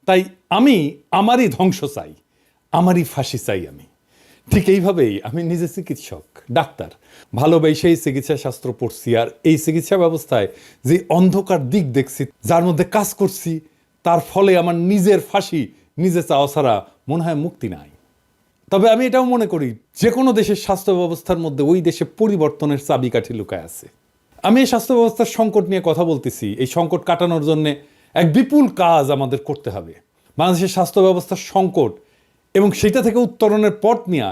তাই আমি আমারই ধ্বংস চাই, আমারই ফাঁসি চাই। আমি ঠিক এইভাবেই আমি নিজে চিকিৎসক, ডাক্তার, ভালোবেসেই চিকিৎসা শাস্ত্র পড়ছি। আর এই চিকিৎসা ব্যবস্থায় যে অন্ধকার দিক দেখছি, যার মধ্যে কাজ করছি, তার ফলে আমার নিজের ফাঁসি নিজে চাওয়া ছাড়া মনে হয় মুক্তি নাই। তবে আমি এটাও মনে করি যে কোনো দেশের স্বাস্থ্য ব্যবস্থার মধ্যে ওই দেশে পরিবর্তনের চাবিকাঠি লুকায় আছে। আমি এই স্বাস্থ্য ব্যবস্থার সংকট নিয়ে কথা বলতেছি। এই সংকট কাটানোর জন্য এক বিপুল কাজ আমাদের করতে হবে। বাংলাদেশের স্বাস্থ্য ব্যবস্থার সংকট এবং সেটা থেকে উত্তরণের পথ নিয়ে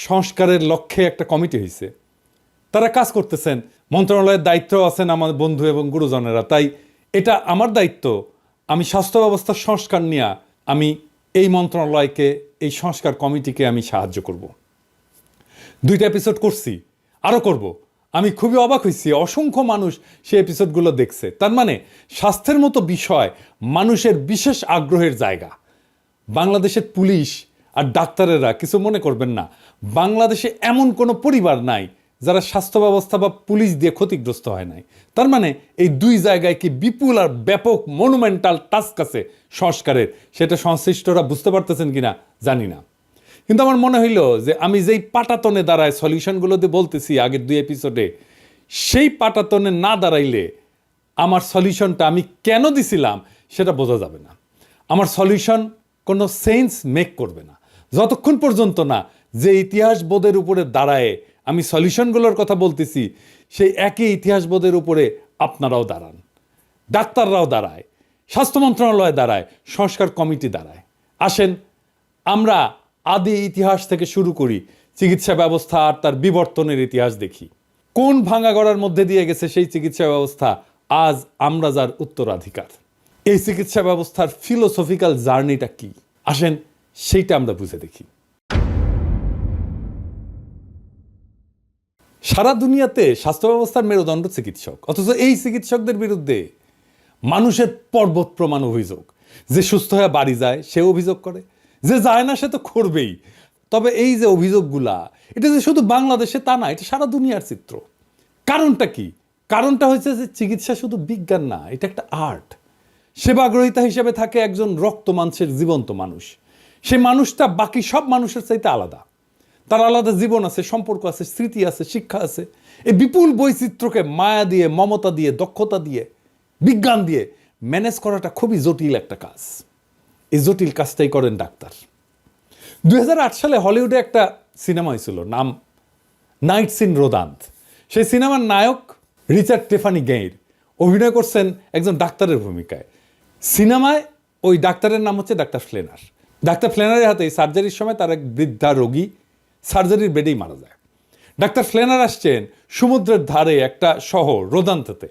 সংস্কারের লক্ষ্যে একটা কমিটি হয়েছে। তারা কাজ করতেছেন, মন্ত্রণালয়ের দায়িত্ব আছেন আমার বন্ধু এবং গুরুজনেরা। তাই এটা আমার দায়িত্ব, আমি স্বাস্থ্য ব্যবস্থার সংস্কার নিয়ে আমি এই মন্ত্রণালয়কে, এই সংস্কার কমিটিকে আমি সাহায্য করব। 2টা এপিসোড করছি, আরও করব। আমি খুবই অবাক হয়েছি, অসংখ্য মানুষ সেই এপিসোডগুলো দেখছে। তার মানে স্বাস্থ্যের মতো বিষয় মানুষের বিশেষ আগ্রহের জায়গা। বাংলাদেশের পুলিশ আর ডাক্তারেরা কিছু মনে করবেন না, বাংলাদেশে এমন কোনো পরিবার নাই যারা স্বাস্থ্য ব্যবস্থা বা পুলিশ দিয়ে ক্ষতিগ্রস্ত হয় নাই। তার মানে এই 2 জায়গায় কি বিপুল আর ব্যাপক মনুমেন্টাল টাস্ক আছে সংস্কারের, সেটা সংশ্লিষ্টরা বুঝতে পারতেছেন কিনা জানি না। কিন্তু আমার মনে হইল যে আমি যেই পাটাতনে দাঁড়ায় সলিউশনগুলো দিয়ে বলতেছি আগের 2 এপিসোডে, সেই পাটাতনে না দাঁড়াইলে আমার সলিউশনটা আমি কেন দিছিলাম সেটা বোঝা যাবে না। আমার সলিউশন কোনো সেন্স মেক করবে না যতক্ষণ পর্যন্ত না যে ইতিহাস বোধের উপরে দাঁড়ায় আমি সলিউশনগুলোর কথা বলতেছি, সেই একই ইতিহাস বোধের উপরে আপনারাও দাঁড়ান, ডাক্তাররাও দাঁড়ায়, স্বাস্থ্য মন্ত্রণালয় দাঁড়ায়, সংস্কার কমিটি দাঁড়ায়। আসেন আমরা আদি ইতিহাস থেকে শুরু করি, চিকিৎসা ব্যবস্থা আর তার বিবর্তনের ইতিহাস দেখি। কোন ভাঙাগড়ার মধ্যে দিয়ে গেছে সেই চিকিৎসা ব্যবস্থা, আজ আমরা যার উত্তরাধিকার। এই চিকিৎসা ব্যবস্থার ফিলোসফিক্যাল জার্নিটা কি, আসেন সেইটা আমরা বুঝে দেখি। সারা দুনিয়াতে স্বাস্থ্য ব্যবস্থার মেরুদণ্ড চিকিৎসক, অথচ এই চিকিৎসকদের বিরুদ্ধে মানুষের পর্বত প্রমাণ অভিযোগ। যে সুস্থ হয়ে বাড়ি যায় সে অভিযোগ করে, যে যায় না সে তো করবেই। তবে এই যে অভিযোগগুলা, এটা যে শুধু বাংলাদেশে তা না, এটা সারা দুনিয়ার চিত্র। কারণটা কি? কারণটা হচ্ছে যে চিকিৎসা শুধু বিজ্ঞান না, এটা একটা আর্ট। সেবাগ্রহিতা হিসেবে থাকে একজন রক্ত মাংসের জীবন্ত মানুষ। সে মানুষটা বাকি সব মানুষের চাইতে আলাদা। তার আলাদা জীবন আছে, সম্পর্ক আছে, স্মৃতি আছে, শিক্ষা আছে। এই বিপুল বৈচিত্র্যকে মায়া দিয়ে, মমতা দিয়ে, দক্ষতা দিয়ে, বিজ্ঞান দিয়ে ম্যানেজ করাটা খুবই জটিল একটা কাজ। এই জটিল কাজটাই করেন ডাক্তার। 2008 সালে হলিউডে একটা সিনেমা হয়েছিল, নাম নাইটস ইন রোদান্থ। সেই সিনেমার নায়ক রিচার্ড টেফানি গেইর অভিনয় করছেন একজন ডাক্তারের ভূমিকায়। সিনেমায় ওই ডাক্তারের নাম হচ্ছে ডাক্তার ফ্লেনার। ডাক্তার ফ্লেনারের হাতে সার্জারির সময় তার এক বৃদ্ধা রোগী সার্জারির বেডেই মারা যায়। ডাক্তার ফ্লেনার আসছেন সমুদ্রের ধারে একটা শহর রোদান্থতে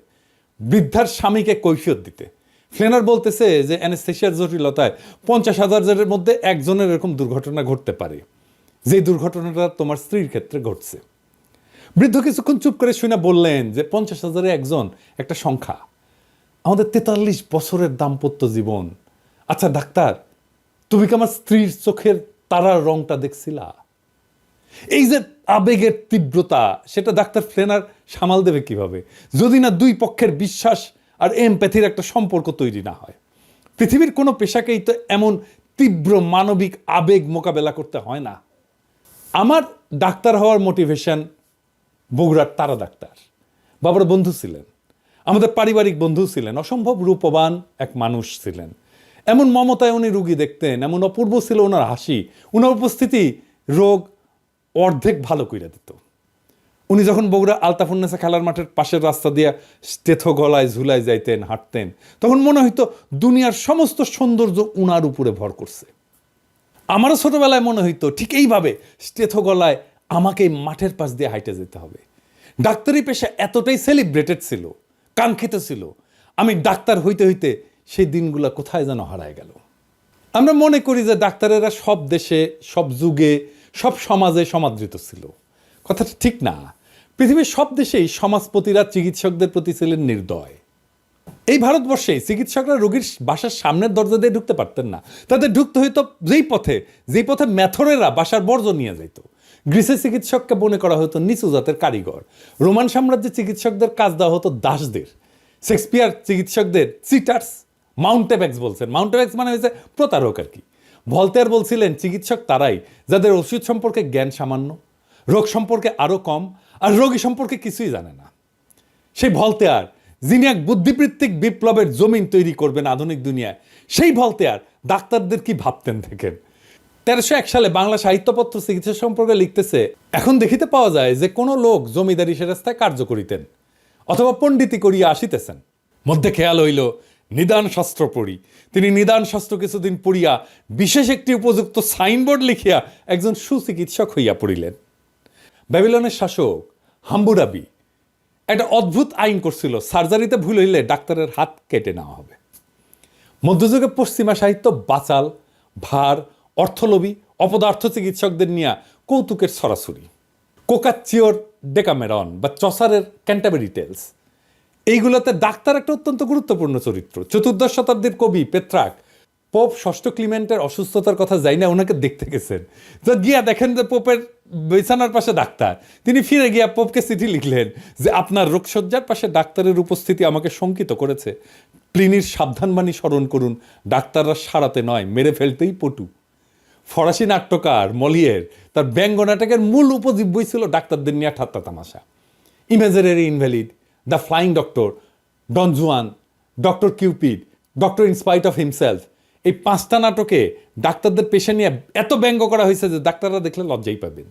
বৃদ্ধার স্বামীকে কৈফিয়ত দিতে। ফ্লেনার বলতেছে যে অ্যানেস্থেশিয়ার জটিলতায় 50,000 জনের মধ্যে একজনের এরকম দুর্ঘটনা ঘটতে পারে, যে দুর্ঘটনাটা তোমার স্ত্রীর ক্ষেত্রে ঘটছে। বৃদ্ধ কিছুক্ষণ চুপ করে শুনে বললেন যে 50,000-এ একজন একটা সংখ্যা, আমাদের 43 বছরের দাম্পত্য জীবন। আচ্ছা ডাক্তার, তুমি কি আমার স্ত্রীর চোখের তারার রংটা দেখছিলা? এই যে আবেগের তীব্রতা, সেটা ডাক্তার ফ্লেনার সামাল দেবে কিভাবে যদি না 2 পক্ষের বিশ্বাস আর এমপ্যাথির একটা সম্পর্ক তৈরি না হয়? পৃথিবীর কোনো পেশাকেই তো এমন তীব্র মানবিক আবেগ মোকাবেলা করতে হয় না। আমার ডাক্তার হওয়ার মোটিভেশন বগুড়ার তারা ডাক্তার, বাবার বন্ধু ছিলেন, আমাদের পারিবারিক বন্ধু ছিলেন, অসম্ভব রূপবান এক মানুষ ছিলেন। এমন মমতায় উনি রুগী দেখতেন, এমন অপূর্ব ছিল ওনার হাসি, ওনার উপস্থিতি রোগ অর্ধেক ভালো কইরা দিত। উনি যখন বগুড়া আলতাফুন্নেসা খেলার মাঠের পাশের রাস্তা দিয়ে স্টেথো গলায় ঝুলায় যাইতেন, হাঁটতেন, তখন মনে হইতো দুনিয়ার সমস্ত সৌন্দর্য উনার উপরে ভর করছে। আমারও ছোটবেলায় মনে হইতো ঠিক এইভাবে স্টেথো গলায় আমাকে মাঠের পাশ দিয়ে হাইটে যেতে হবে। ডাক্তারি পেশা এতটাই সেলিব্রেটেড ছিল, কাঙ্ক্ষিত ছিল, আমি ডাক্তার হইতে হইতে সেই দিনগুলো কোথায় যেন হারায় গেল। আমরা মনে করি যে ডাক্তারেরা সব দেশে, সব যুগে, সব সমাজে সমাদৃত ছিল। কথাটা ঠিক না। পৃথিবীর সব দেশেই সমাজপতিরা চিকিৎসকদের প্রতি ছিলেন নির্দয়। এই ভারতবর্ষে চিকিৎসকরা রোগীর বাসার সামনের দরজা দিয়ে ঢুকতে পারতেন না, তাদের ঢুকতে হইতো যেই পথে ম্যাথরেরা বাসার বর্জ্য নিয়ে যাইত। গ্রিসের চিকিৎসককে মনে করা হতো নিচু জাতের কারিগর। রোমান সাম্রাজ্যের চিকিৎসকদের কাজ দেওয়া হতো দাসদের। শেক্সপিয়ার চিকিৎসকদের চিটার্স মাউন্টেব্যাক্স বলছেন। মাউন্টেব্যাক্স মানে হয়েছে প্রতারক আর কি। ভলতেয়ার বলছিলেন চিকিৎসক তারাই যাদের ওষুধ সম্পর্কে জ্ঞান সামান্য, রোগ সম্পর্কে আরও কম, আর রোগী সম্পর্কে কিছুই জানে না। সেই ভলতেয়ার যিনি এক বুদ্ধিবৃত্তিক বিপ্লবের জমিন তৈরি করবেন আধুনিক দুনিয়ায়, সেই ভলতেয়ার ডাক্তারদের কি ভাবতেন দেখেন। 1301 সালে বাংলা সাহিত্যপত্র চিকিৎসা সম্পর্কে লিখতেছে, এখন দেখিতে পাওয়া যায় যে কোনো লোক জমিদারি সেরাস্তায় কার্য করিতেন অথবা পণ্ডিতি করিয়া আসিতেছেন, মধ্যে খেয়াল হইল নিদান শাস্ত্র পড়ি। তিনি নিদান শাস্ত্র কিছুদিন পড়িয়া বিশেষ একটি উপযুক্ত সাইনবোর্ড লিখিয়া একজন সুচিকিৎসক হইয়া পড়িলেন। ব্যাবিলনের শাসক হাম্বুরাবি একটা অদ্ভুত আইন করছিল, সার্জারিতে ভুল হইলে ডাক্তারের হাত কেটে নেওয়া হবে। মধ্যযুগে পশ্চিমা সাহিত্য বাচাল, ভার, অর্থলোভী, অপদার্থ চিকিৎসকদের নিয়ে কৌতুকের ছড়াছড়ি। কোকাচ্চিওর ডেকামেরন বা চসারের ক্যান্টাবেরি টেলস, এইগুলোতে ডাক্তার একটা অত্যন্ত গুরুত্বপূর্ণ চরিত্র। 14 শতাব্দীর কবি পেত্রাক পোপ ষষ্ঠ ক্লিমেন্টের অসুস্থতার কথা যাই না, ওনাকে দেখতে গেছেন, তো গিয়া দেখেন যে পোপের বিছানার পাশে ডাক্তার। তিনি ফিরে গিয়া পোপকে চিঠি লিখলেন যে আপনার রোগসজ্জার পাশে ডাক্তারের উপস্থিতি আমাকে শঙ্কিত করেছে। প্লিনির সাবধানবাণী স্মরণ করুন, ডাক্তাররা সারাতে নয় মেরে ফেলতেই পটু। ফরাসি নাট্যকার মলিয়ের তার ব্যঙ্গ নাটকের মূল উপজীব্যই ছিল ডাক্তারদের নিয়ে ঠাট্টা তামাশা। Imaginary invalid, the flying doctor, Don Juan, doctor Cupid, doctor in spite of himself, এই 5টা নাটকে ডাক্তারদের পেশা নিয়ে এত ব্যঙ্গ করা হয়েছে যে ডাক্তাররা দেখলে লজ্জাই পাবেন।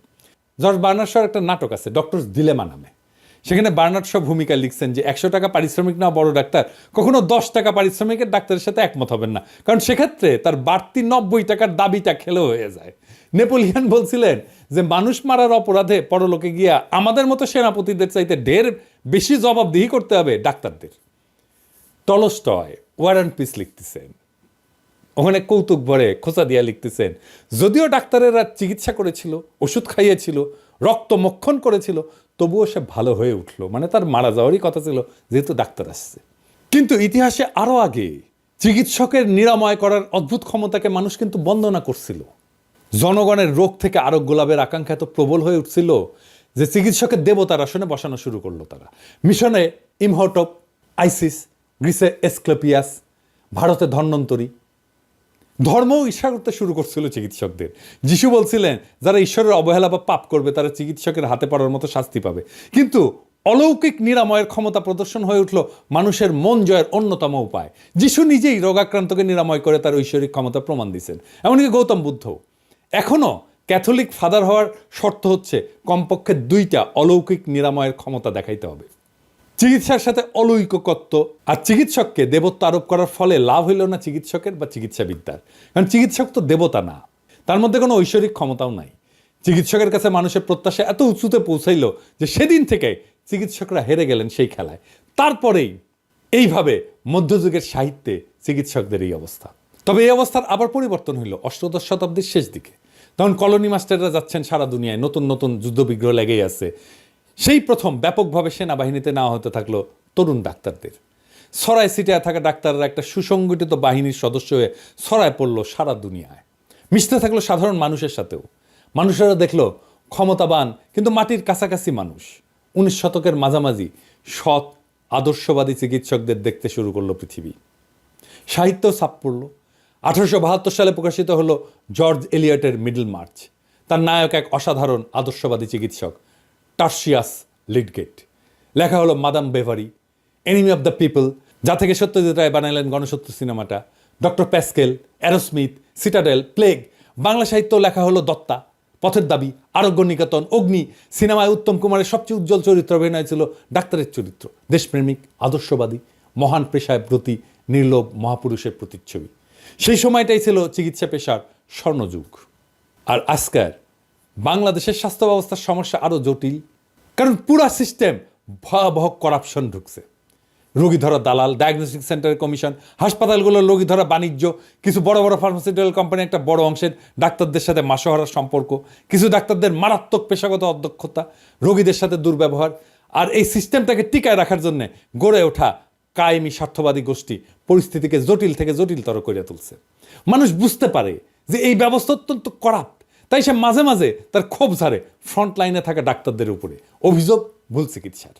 জর্জ বার্নার্ড শর একটা নাটক আছে ডক্টরস ডিলেমা নামে, সেখানে বার্নার্ড শ ভূমিকা লিখছেন যে 100 টাকা পারিশ্রমিক না বড় ডাক্তার কখনো 10 টাকা পারিশ্রমিকের ডাক্তারের সাথে একমত হবেন না, কারণ সেক্ষেত্রে তার বাড়তি 90 টাকার দাবিটা খেলেও হয়ে যায়। নেপোলিয়ান বলছিলেন যে মানুষ মারার অপরাধে পরলোকে গিয়া আমাদের মতো সেনাপতিদের চাইতে ঢের বেশি জবাবদিহি করতে হবে ডাক্তারদের। টলস্টয় ওয়ার অ্যান্ড পিস লিখতেছেন, ওখানে কৌতুক ভরে খোঁচা দিয়া লিখতেছেন, যদিও ডাক্তারেরা চিকিৎসা করেছিল, ওষুধ খাইয়েছিল, রক্ত মক্ষণ করেছিল, তবুও সে ভালো হয়ে উঠলো, মানে তার মারা যাওয়ারই কথা ছিল যেহেতু ডাক্তার আসছে। কিন্তু ইতিহাসে আরো আগে চিকিৎসকের নিরাময় করার অদ্ভুত ক্ষমতাকে মানুষ কিন্তু বন্দনা করছিল। জনগণের রোগ থেকে আরোগ্য লাভের আকাঙ্ক্ষা এত প্রবল হয়ে উঠছিল যে চিকিৎসকের দেবতার আসনে বসানো শুরু করলো তারা। মিশনে ইমহটপ, আইসিস, গ্রিসে এসক্লেপিয়াস, ভারতে ধন্বন্তরী। ধর্মও ঈর্ষা করতে শুরু করছিল চিকিৎসকদের। যিশু বলছিলেন যারা ঈশ্বরের অবহেলা বা পাপ করবে তারা চিকিৎসকের হাতে পড়ার মতো শাস্তি পাবে। কিন্তু অলৌকিক নিরাময়ের ক্ষমতা প্রদর্শন হয়ে উঠল মানুষের মন জয়ের অন্যতম উপায়। যিশু নিজেই রোগাক্রান্তকে নিরাময় করে তার ঐশ্বরিক ক্ষমতা প্রমাণ দিয়েছেন। এমনকি গৌতম বুদ্ধ। এখনও ক্যাথলিক ফাদার হওয়ার শর্ত হচ্ছে কমপক্ষে 2টা অলৌকিক নিরাময়ের ক্ষমতা দেখাইতে হবে। চিকিৎসার সাথে অলৌকিকত্ব আর চিকিৎসককে দেবত্ব আরোপ করার ফলে লাভ হইল না চিকিৎসকের বা চিকিৎসাবিদ্যার, কারণ চিকিৎসক তো দেবতা না, তার মধ্যে কোনো ঐশ্বরিক ক্ষমতাও নাই। চিকিৎসকের কাছে মানুষের প্রত্যাশা এত উঁচুতে পৌঁছাইল যে সেদিন থেকে চিকিৎসকরা হেরে গেলেন সেই খেলায়। তারপরেই এইভাবে মধ্যযুগের সাহিত্যে চিকিৎসকদের এই অবস্থা। তবে এই অবস্থার আবার পরিবর্তন হইল অষ্টাদশ শতাব্দীর শেষ দিকে। তখন কলোনি মাস্টাররা যাচ্ছেন সারা দুনিয়ায়, নতুন নতুন যুদ্ধবিগ্রহ লেগেই আছে। সেই প্রথম ব্যাপকভাবে সেনাবাহিনীতে নেওয়া হতে থাকলো তরুণ ডাক্তারদের। ছড়ায় ছিটায় থাকা ডাক্তাররা একটা সুসংগঠিত বাহিনীর সদস্য হয়ে ছড়ায় পড়লো সারা দুনিয়ায়, মিশতে থাকলো সাধারণ মানুষের সাথেও। মানুষেরা দেখলো ক্ষমতাবান কিন্তু মাটির কাছাকাছি মানুষ। 19 শতকের মাঝামাঝি সৎ আদর্শবাদী চিকিৎসকদের দেখতে শুরু করলো পৃথিবী। সাহিত্য ছাপ পড়ল। 1872 সালে প্রকাশিত হলো জর্জ এলিয়টের মিডল মার্চ। তার নায়ক এক অসাধারণ আদর্শবাদী চিকিৎসক, টার্সিয়াস লিডগেট। লেখা হলো Madame Bovary, enemy of the people, যা থেকে সত্যজিৎ রায় বানাইলেন গণশত্রু সিনেমাটা, doctor Pascal, Arrowsmith, Citadel, Plague. Bangla সাহিত্য লেখা হলো দত্তা, পথের দাবি, আরোগ্য নিকেতন, অগ্নি। সিনেমায় উত্তম কুমারের সবচেয়ে উজ্জ্বল চরিত্র অভিনয় ছিল ডাক্তারের চরিত্র, দেশপ্রেমিক, আদর্শবাদী, মহান পেশায় ব্রতী, নির্লোভ মহাপুরুষের প্রতিচ্ছবি। সেই সময়টাই ছিল চিকিৎসা পেশার স্বর্ণযুগ। আর আজকের বাংলাদেশের স্বাস্থ্য ব্যবস্থার সমস্যা আরও জটিল, কারণ পুরা সিস্টেম ভয়াবহ করাপশন ঢুকছে। রোগী ধরা দালাল, ডায়াগনস্টিক সেন্টারের কমিশন, হাসপাতালগুলোর রোগী ধরা বাণিজ্য, কিছু বড় বড় ফার্মাসিউটিক্যাল কোম্পানি একটা বড় অংশের ডাক্তারদের সাথে মাসোহারার সম্পর্ক, কিছু ডাক্তারদের মারাত্মক পেশাগত অদক্ষতা, রোগীদের সাথে দুর্ব্যবহার। আর এই সিস্টেমটাকে টিকায় রাখার জন্য গড়ে ওঠা কায়েমি স্বার্থবাদী গোষ্ঠী পরিস্থিতিকে জটিল থেকে জটিলতর করে তুলছে। মানুষ বুঝতে পারে যে এই ব্যবস্থা অত্যন্ত করাপ্ট, তাই সে মাঝে মাঝে তার ক্ষোভ ঝাড়ে ফ্রন্ট লাইনে থাকা ডাক্তারদের উপরে। অভিযোগ ভুল চিকিৎসার।